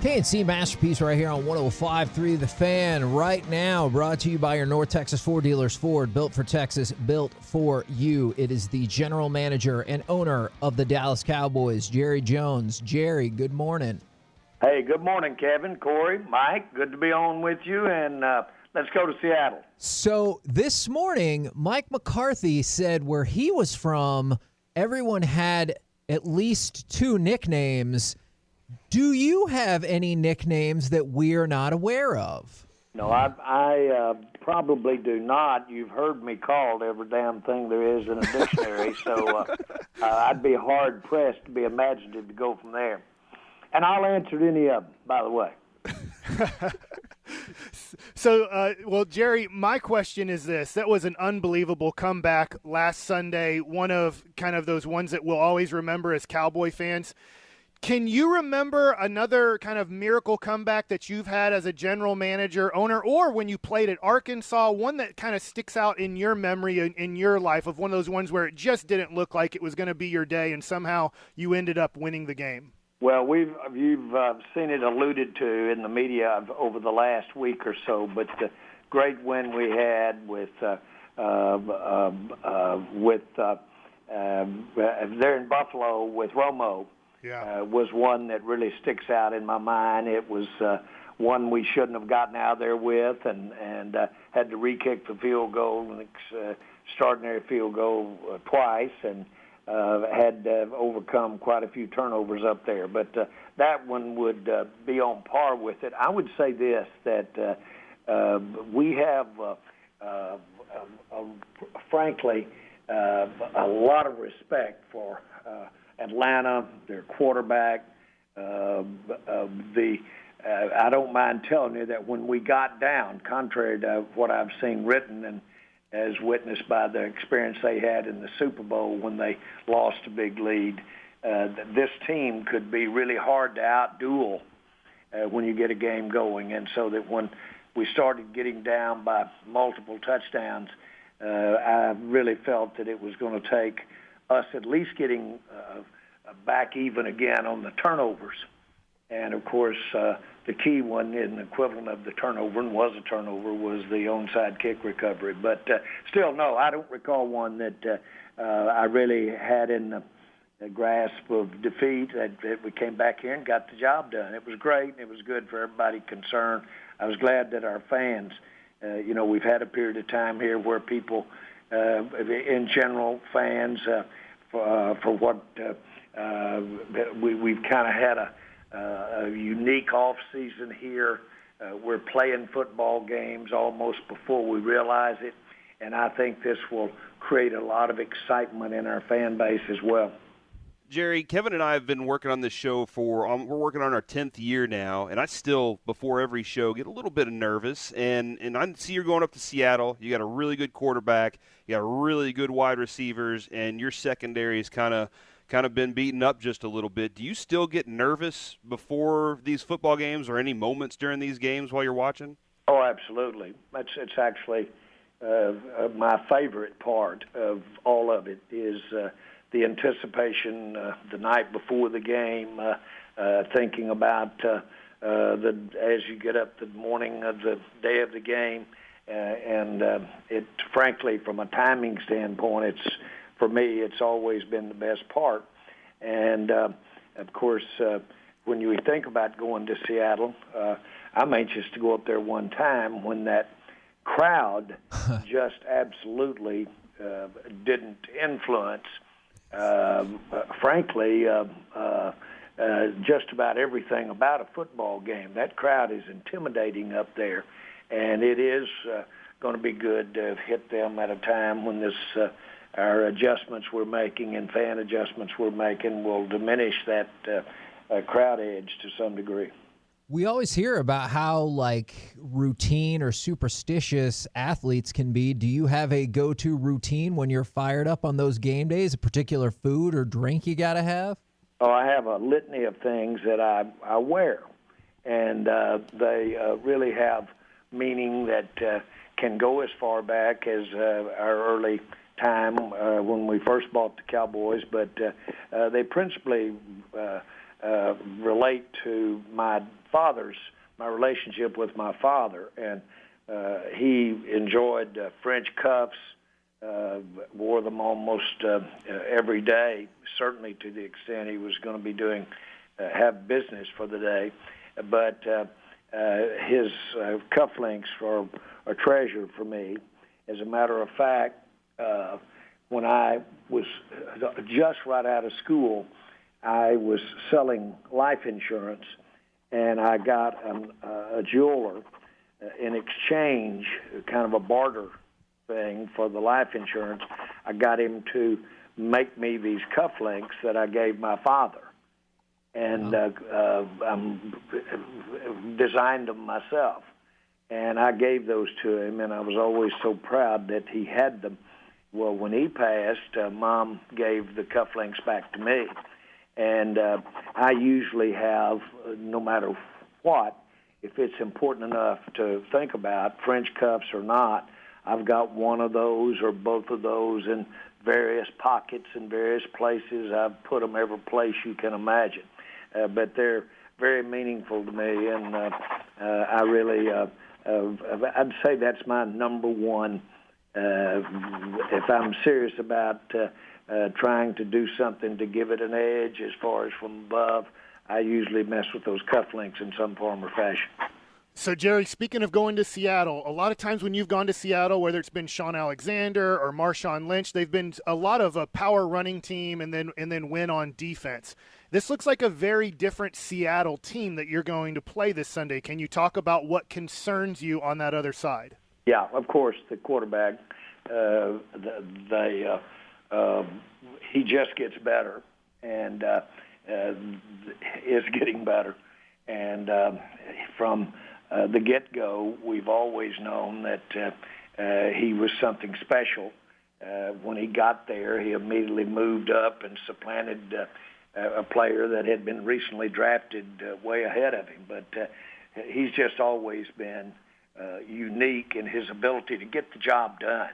K&C Masterpiece right here on 105.3 The Fan. Right now, brought to you by your North Texas Ford dealers. Ford, built for Texas, built for you. It is the general manager and owner of the Dallas Cowboys, Jerry Jones. Jerry, good morning. Hey, good morning, Kevin, Corey, Mike. Good to be on with you, and let's go to Seattle. So this morning, Mike McCarthy said where he was from, everyone had at least two nicknames. Do you have any nicknames that we're not aware of? No, I probably do not. You've heard me called every damn thing there is in a dictionary, so I'd be hard-pressed to be imaginative to go from there. And I'll answer any of them, by the way. Well, Jerry, my question is this. That was an unbelievable comeback last Sunday, one of kind of those ones that we'll always remember as Cowboy fans. Can you remember another kind of miracle comeback that you've had as a general manager, owner, or when you played at Arkansas, one that kind of sticks out in your memory, in your life, of one of those ones where it just didn't look like it was going to be your day and somehow you ended up winning the game? Well, you've seen it alluded to in the media over the last week or so, but the great win we had with there in Buffalo with Romo. Yeah. Was one that really sticks out in my mind. It was one we shouldn't have gotten out there with, and had to re-kick the field goal, extraordinary field goal twice, and had overcome quite a few turnovers up there. But that one would be on par with it. I would say this, that we have, frankly, a lot of respect for Atlanta, their quarterback. I don't mind telling you that when we got down, contrary to what I've seen written and as witnessed by the experience they had in the Super Bowl when they lost a big lead, this team could be really hard to outduel when you get a game going. And so that when we started getting down by multiple touchdowns, I really felt that it was going to take us at least getting back even again on the turnovers. And, of course, the key one in the equivalent of the turnover, and was a turnover, was the onside kick recovery. But still, no, I don't recall one that I really had in the grasp of defeat, that we came back here and got the job done. It was great, and it was good for everybody concerned. I was glad that our fans, we've had a period of time here where people, in general, fans, for what we've kind of had a unique off season here. We're playing football games almost before we realize it, and I think this will create a lot of excitement in our fan base as well. Jerry, Kevin and I have been working on this show we're working on our 10th year now, and I still, before every show, get a little bit nervous. And I see you're going up to Seattle. You got a really good quarterback. You got really good wide receivers, and your secondary has kind of been beaten up just a little bit. Do you still get nervous before these football games or any moments during these games while you're watching? Oh, absolutely. It's actually my favorite part of all of it is the anticipation the night before the game, thinking about as you get up the morning of the day of the game, and it, frankly, from a timing standpoint, for me, it's always been the best part. And of course, when you think about going to Seattle, I'm anxious to go up there one time when that crowd just absolutely didn't influence. Frankly, just about everything about a football game. That crowd is intimidating up there, and it is going to be good to hit them at a time when our adjustments we're making and fan adjustments we're making will diminish that crowd edge to some degree. We always hear about how, routine or superstitious athletes can be. Do you have a go-to routine when you're fired up on those game days, a particular food or drink you got to have? Oh, I have a litany of things that I wear, and they really have meaning that can go as far back as our early time when we first bought the Cowboys, but they principally relate to my relationship with my father. And he enjoyed French cuffs, wore them almost every day, certainly to the extent he was going to be have business for the day. But his cufflinks are a treasure for me. As a matter of fact, when I was just right out of school, I was selling life insurance, and I got a jeweler in exchange, kind of a barter thing for the life insurance. I got him to make me these cufflinks that I gave my father, and designed them myself. And I gave those to him, and I was always so proud that he had them. Well, when he passed, Mom gave the cufflinks back to me. And I usually have, no matter what, if it's important enough to think about, French cuffs or not, I've got one of those or both of those in various pockets in various places. I've put them every place you can imagine. But they're very meaningful to me, and I really, I'd say that's my number one. If I'm serious about trying to do something to give it an edge as far as from above, I usually mess with those cufflinks in some form or fashion. So, Jerry, speaking of going to Seattle, a lot of times when you've gone to Seattle, whether it's been Sean Alexander or Marshawn Lynch, they've been a lot of a power running team and then win on defense. This looks like a very different Seattle team that you're going to play this Sunday. Can you talk about what concerns you on that other side? Yeah, of course, the quarterback, he just gets better and is getting better. And from the get-go, we've always known that he was something special. When he got there, he immediately moved up and supplanted a player that had been recently drafted way ahead of him. But he's just always been unique in his ability to get the job done.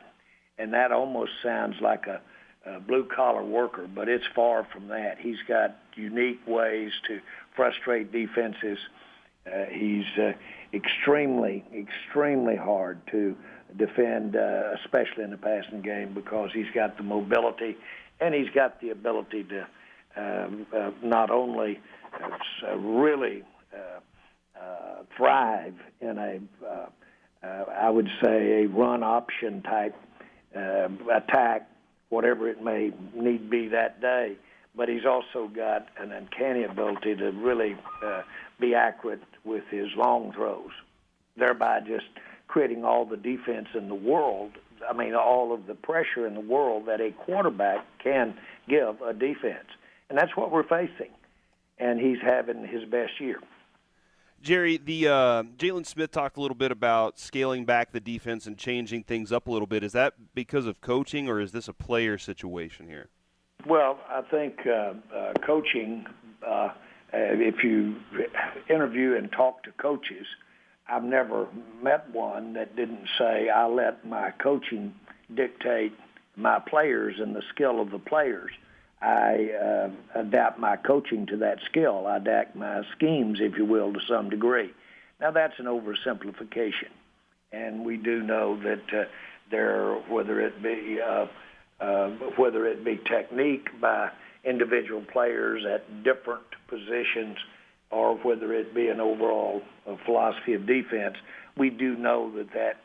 And that almost sounds like a blue-collar worker, but it's far from that. He's got unique ways to frustrate defenses. He's extremely, extremely hard to defend, especially in the passing game, because he's got the mobility and he's got the ability to not only really thrive in I would say, a run option type attack, whatever it may need be that day, but he's also got an uncanny ability to really be accurate with his long throws, thereby just creating all the defense in the world, all of the pressure in the world that a quarterback can give a defense. And that's what we're facing. And he's having his best year. Jerry, the Jalen Smith talked a little bit about scaling back the defense and changing things up a little bit. Is that because of coaching, or is this a player situation here? Well, I think coaching, if you interview and talk to coaches, I've never met one that didn't say, I let my coaching dictate my players and the skill of the players. I adapt my coaching to that skill. I adapt my schemes, if you will, to some degree. Now, that's an oversimplification, and we do know that whether it be technique by individual players at different positions, or whether it be an overall philosophy of defense, we do know that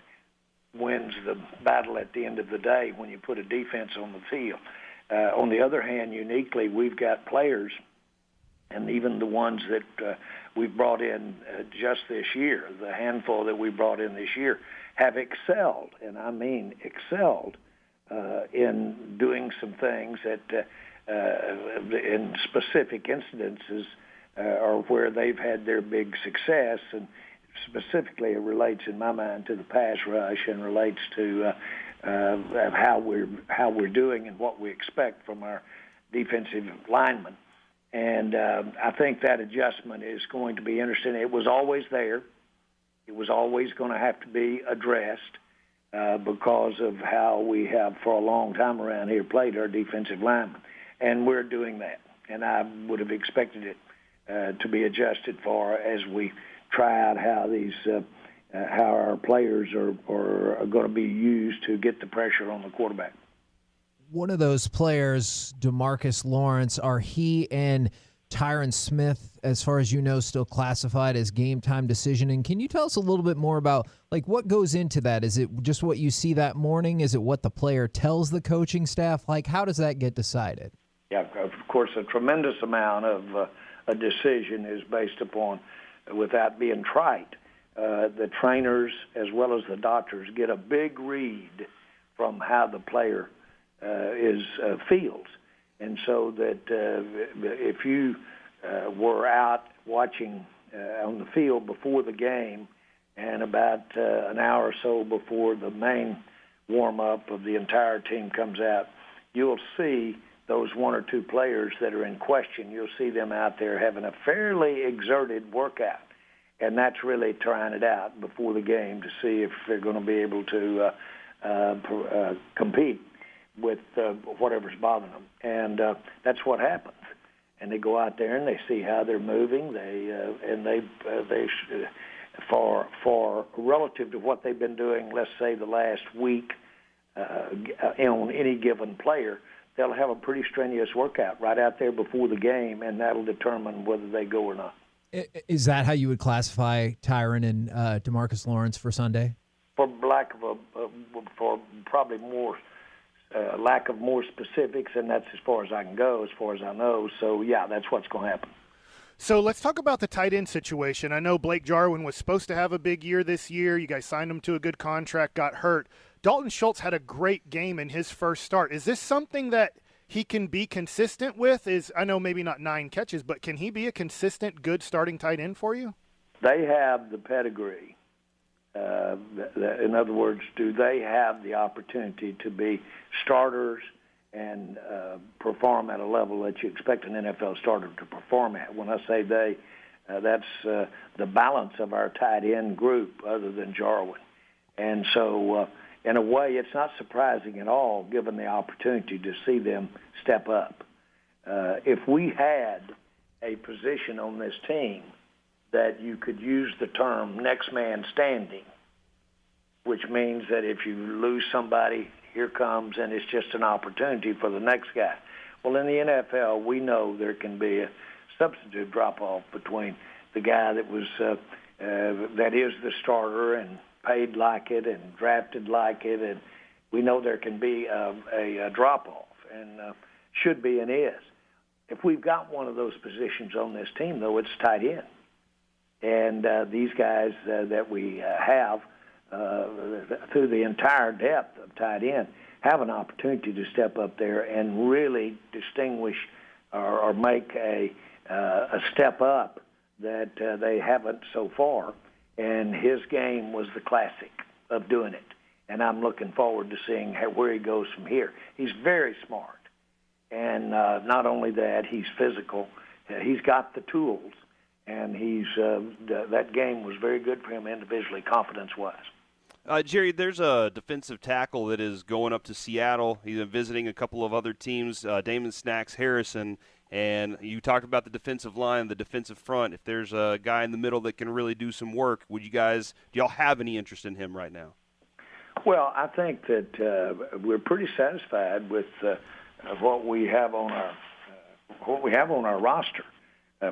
wins the battle at the end of the day when you put a defense on the field. On the other hand, uniquely, we've got players, and even the ones that we've brought in just this year, the handful that we brought in this year, have excelled, and I mean excelled, in doing some things that in specific incidences or where they've had their big success, and specifically it relates in my mind to the pass rush and relates to how we're doing and what we expect from our defensive linemen. And I think that adjustment is going to be interesting. It was always there. It was always going to have to be addressed because of how we have for a long time around here played our defensive linemen. And we're doing that. And I would have expected it to be adjusted for as we try out how our players are going to be used to get the pressure on the quarterback. One of those players, DeMarcus Lawrence, are he and Tyron Smith, as far as you know, still classified as game time decisioning? Can you tell us a little bit more about what goes into that? Is it just what you see that morning? Is it what the player tells the coaching staff? How does that get decided? Yeah, of course, a tremendous amount of a decision is based upon, without being trite, the trainers as well as the doctors get a big read from how the player feels. And so that if you were out watching on the field before the game and about an hour or so before the main warm-up of the entire team comes out, you'll see those one or two players that are in question. You'll see them out there having a fairly exerted workout, and that's really trying it out before the game to see if they're going to be able to compete with whatever's bothering them. And that's what happens. And they go out there and they see how they're moving. For relative to what they've been doing, let's say the last week on any given player, they'll have a pretty strenuous workout right out there before the game, and that'll determine whether they go or not. Is that how you would classify Tyron and DeMarcus Lawrence for Sunday? For lack of for probably more lack of more specifics, and that's as far as I can go, as far as I know. So, yeah, that's what's going to happen. So let's talk about the tight end situation. I know Blake Jarwin was supposed to have a big year this year. You guys signed him to a good contract, got hurt. Dalton Schultz had a great game in his first start. Is this something that he can be consistent with? I know maybe not 9 catches, but can he be a consistent, good starting tight end for you? They have the pedigree. In other words, do they have the opportunity to be starters and perform at a level that you expect an NFL starter to perform at? When I say they, that's the balance of our tight end group other than Jarwin. And so, in a way, it's not surprising at all, given the opportunity to see them step up. If we had a position on this team that you could use the term next man standing, which means that if you lose somebody, here comes, and it's just an opportunity for the next guy. Well, in the NFL, we know there can be a substantive drop-off between the guy that was that is the starter and paid like it and drafted like it, and we know there can be a drop-off, and should be and is. If we've got one of those positions on this team, though, it's tight end. And these guys that we have through the entire depth of tight end have an opportunity to step up there and really distinguish or make a step up that they haven't so far. And his game was the classic of doing it. And I'm looking forward to seeing where he goes from here. He's very smart. And not only that, he's physical. He's got the tools. And that game was very good for him individually, confidence-wise. Jerry, there's a defensive tackle that is going up to Seattle. He's been visiting a couple of other teams, Damon Snacks Harrison. And you talked about the defensive line, the defensive front. If there's a guy in the middle that can really do some work, do y'all have any interest in him right now? Well, I think that we're pretty satisfied with what we have on our roster.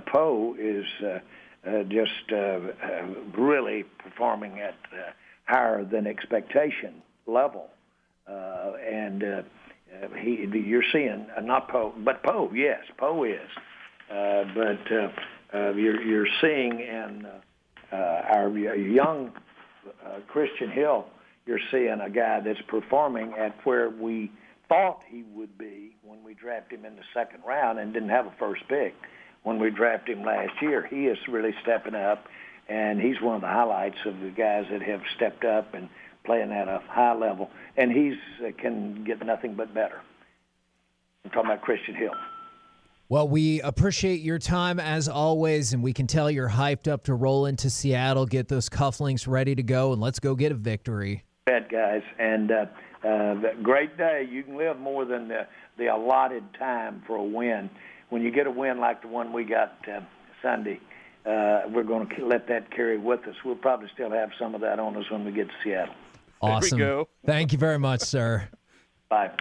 Poe is just really performing at higher than expectation level, and you're seeing not Poe, but Poe. Yes, Poe is, but you're seeing in our young Christian Hill. You're seeing a guy that's performing at where we thought he would be when we drafted him in the second round and didn't have a first pick. When we drafted him last year, he is really stepping up, and he's one of the highlights of the guys that have stepped up and playing at a high level, and he's can get nothing but better. I'm talking about Christian Hill. Well, we appreciate your time as always, and we can tell you're hyped up to roll into Seattle, get those cufflinks ready to go, and let's go get a victory. Bad guys, and great day. You can live more than the allotted time for a win. When you get a win like the one we got Sunday. We're going to let that carry with us. We'll probably still have some of that on us when we get to Seattle. Awesome. There we go. Thank you very much, sir. Bye.